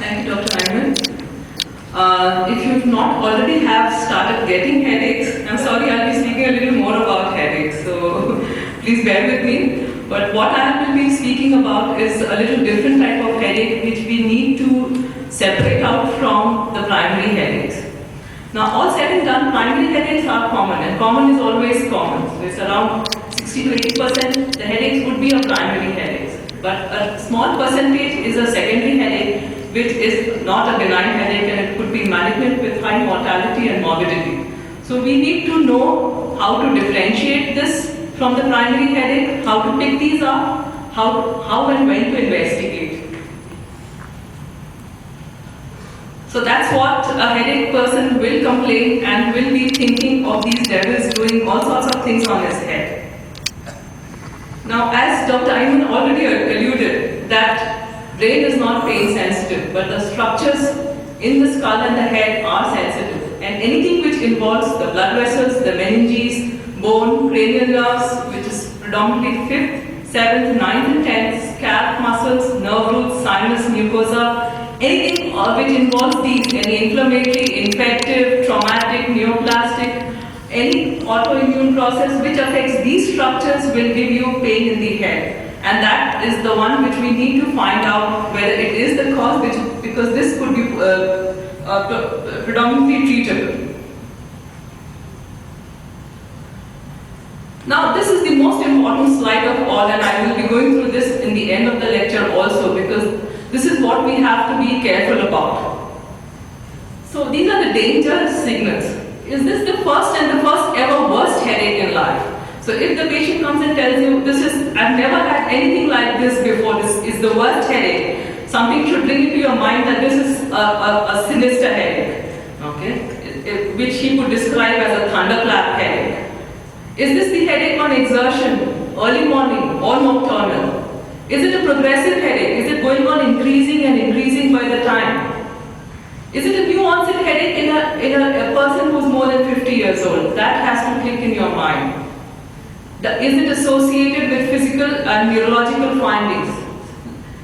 Thank you, Dr. Ayman. If you've not already have started getting headaches, I'm sorry, I'll be speaking a little more about headaches, so please bear with me. But what I will be speaking about is a little different type of headache which we need to separate out from the primary headaches. Now, all said and done, primary headaches are common, and common is always common. So it's around 60 to 80% the headaches would be a primary headaches. But a small percentage is a secondary headache, which is not a benign headache, and it could be malignant with high mortality and morbidity. So we need to know how to differentiate this from the primary headache, how to pick these up, how and when to investigate. So that's what a headache person will complain and will be thinking of these devils doing all sorts of things on his head. Now, as Dr. Ayman already alluded, that brain is not pain sensitive, but the structures in the skull and the head are sensitive. And anything which involves the blood vessels, the meninges, bone, cranial nerves, which is predominantly 5th, 7th, 9th and 10th, scalp muscles, nerve roots, sinus, mucosa, anything which involves these, any inflammatory, infective, traumatic, neoplastic, any autoimmune process which affects these structures will give you pain in the head. And that is the one which we need to find out whether it is the cause, because this could be predominantly treatable. Now, this is the most important slide of all, and I will be going through this in the end of the lecture also, because this is what we have to be careful about. So these are the danger signals. Is this the first ever worst headache in life? So if the patient comes and tells you, I've never had anything like this before, this is the worst headache, something should bring into your mind that this is a sinister headache, okay? Which he could describe as a thunderclap headache. Is this the headache on exertion, early morning or nocturnal? Is it a progressive headache? Is it going on increasing and increasing by the time? Is it a new onset headache in a person who's more than 50 years old? That has to click in your mind. Is it associated with physical and neurological findings,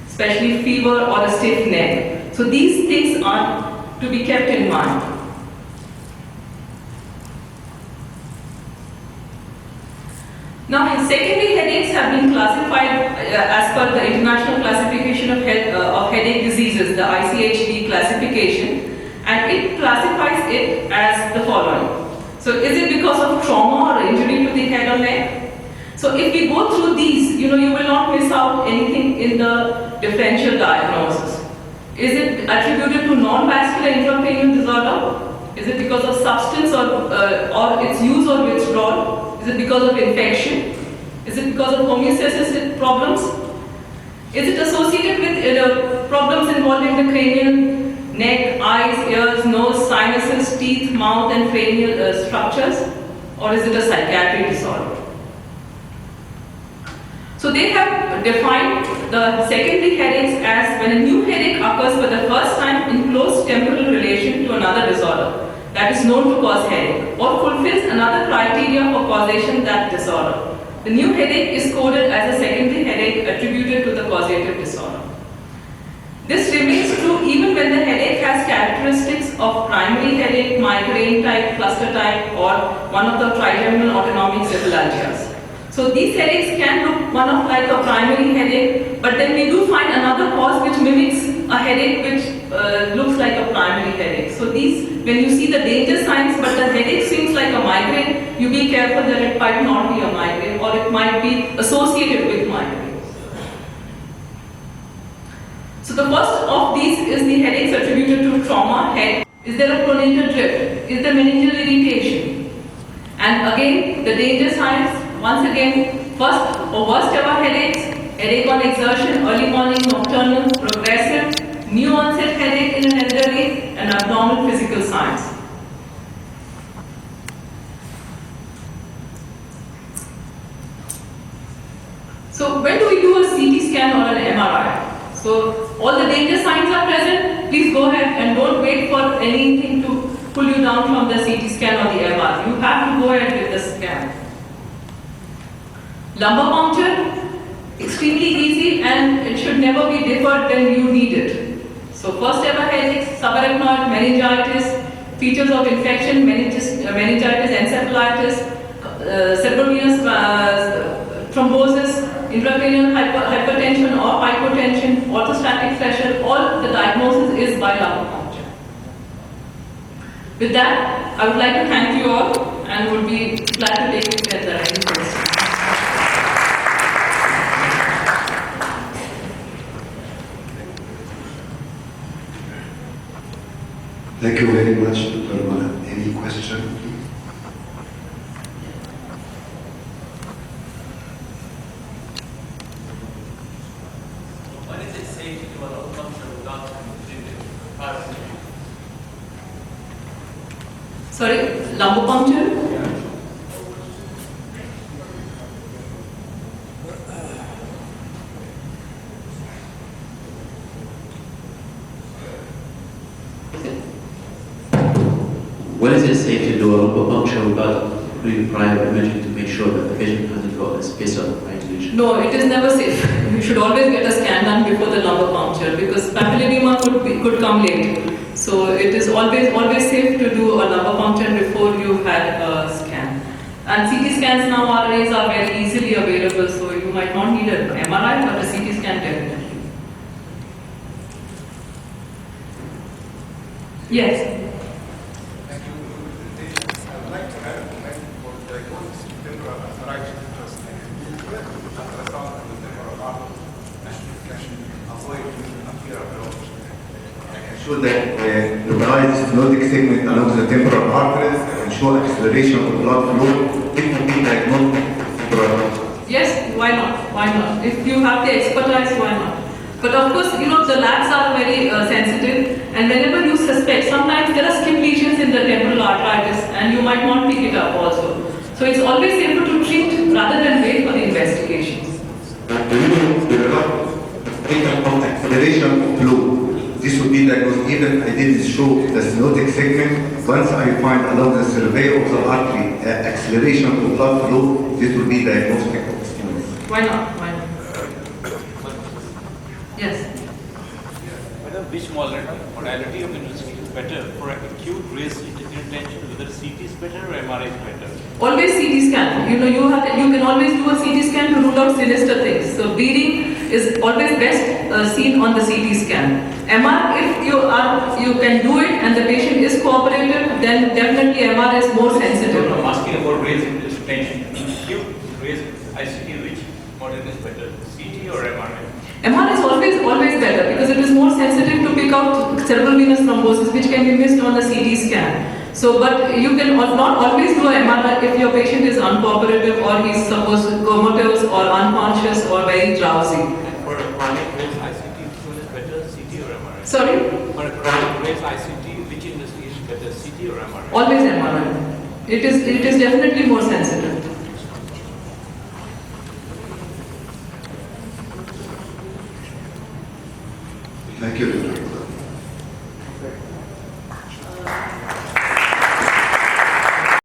especially fever or a stiff neck? So these things are to be kept in mind. Now, secondary headaches have been classified as per the International Classification of Headache Diseases, the ICHD classification, and it classifies it as the following. So, is it because of trauma or injury to the head or neck? So, if we go through these, you will not miss out anything in the differential diagnosis. Is it attributed to non-vascular intracranial disorder? Is it because of substance or its use or withdrawal? Is it because of infection? Is it because of homeostasis problems? Is it associated with problems involving the cranial, neck, eyes, ears, nose, sinuses, teeth, mouth and cranial structures? Or is it a psychiatric disorder? So they have defined the secondary headaches as when a new headache occurs for the first time in close temporal relation to another disorder that is known to cause headache or fulfills another criteria for causation that disorder. The new headache is coded as a secondary headache attributed to the causative disorder. This remains true even when the headache has characteristics of primary headache, migraine type, cluster type, or one of the trigeminal autonomic cephalalgias. So these headaches can look like a primary headache, but then we do find another cause which mimics a headache which looks like a primary headache. So these, when you see the danger signs, but the headache seems like a migraine, you be careful that it might not be a migraine or it might be associated with migraine. So the first of these is the headaches attributed to trauma, head. Is there a pronator drift? Is there meningeal irritation? And again, the danger signs, once again, first or worst ever headaches, headache on exertion, early morning, nocturnal, progressive, new onset headache in an elderly, and abnormal physical signs. So when do we do a CT scan or an MRI? So all the danger signs are present, please go ahead and don't wait for anything to pull you down from the CT scan or the MRI. You have to go ahead with the scan. Lumbar puncture, extremely easy and it should never be deferred when you need it. So first ever headaches, subarachnoid, meningitis, features of infection, meningitis, encephalitis, cerebrovenous thrombosis, intracranial hypertension or hypotension, orthostatic pressure, all the diagnosis is by lumbar puncture. With that, I would like to thank you all and would be glad to take it if there are any questions. Thank you very much, Dr. Mala. Any question, please? When is it safe to do a lumbar puncture without treating? Sorry, lumbar puncture? When is it safe to do a lumbar puncture without doing prior imaging to make sure that the patient hasn't got a space of right lesion? No, it is never safe. You should always get a scan done before the lumbar puncture because papilledema could come late. So it is always safe to do a lumbar puncture before you had a scan. And CT scans nowadays are very easily available, so you might not need an MRI, but a CT scan definitely. Yes. Thank you. I would like to add a comment for diagnosis of temporal arthritis ultrasound of the temporal artery and avoid using anterior approach. Show that localized stenotic segment along the temporal arteries and show acceleration of blood flow. It will be diagnosed with temporal arteries. Yes, why not? Why not? If you have the expertise, why not? But of course, the labs are very sensitive, and whenever you suspect, sometimes there are skin lesions in the temporal arteritis, and you might not pick it up also. So it's always safer to treat rather than wait for the investigations. Acceleration of flow. This would be diagnosed even I didn't show the stenotic segment. Once I find along the survey of the artery acceleration of blood flow, this will be diagnostic of stenosis. Why not? Why not? Yes. Whether which modality of investigation is better for acute raised intention, whether CT is better or MRI is better? Always CT scan. You can always do a CT scan to rule out sinister things. So bleeding is always best seen on the CT scan. MR, if you can do it and the patient is cooperative, then definitely MR is more sensitive. I'm asking about raised intention. In acute raised ICT, which model is better, CT or MRI? MR is always better because it is more sensitive to pick out cerebral venous thrombosis, which can be missed on the CT scan. So, but you can not always do a MR if your patient is uncooperative or he's supposed comatose or unconscious or very drowsy. And for a chronic raised ICT, which one is better, CT or MRI? Sorry? For a chronic raised ICT, which investigation is better, CT or MRI? Always MRI. It is definitely more sensitive. Thank you.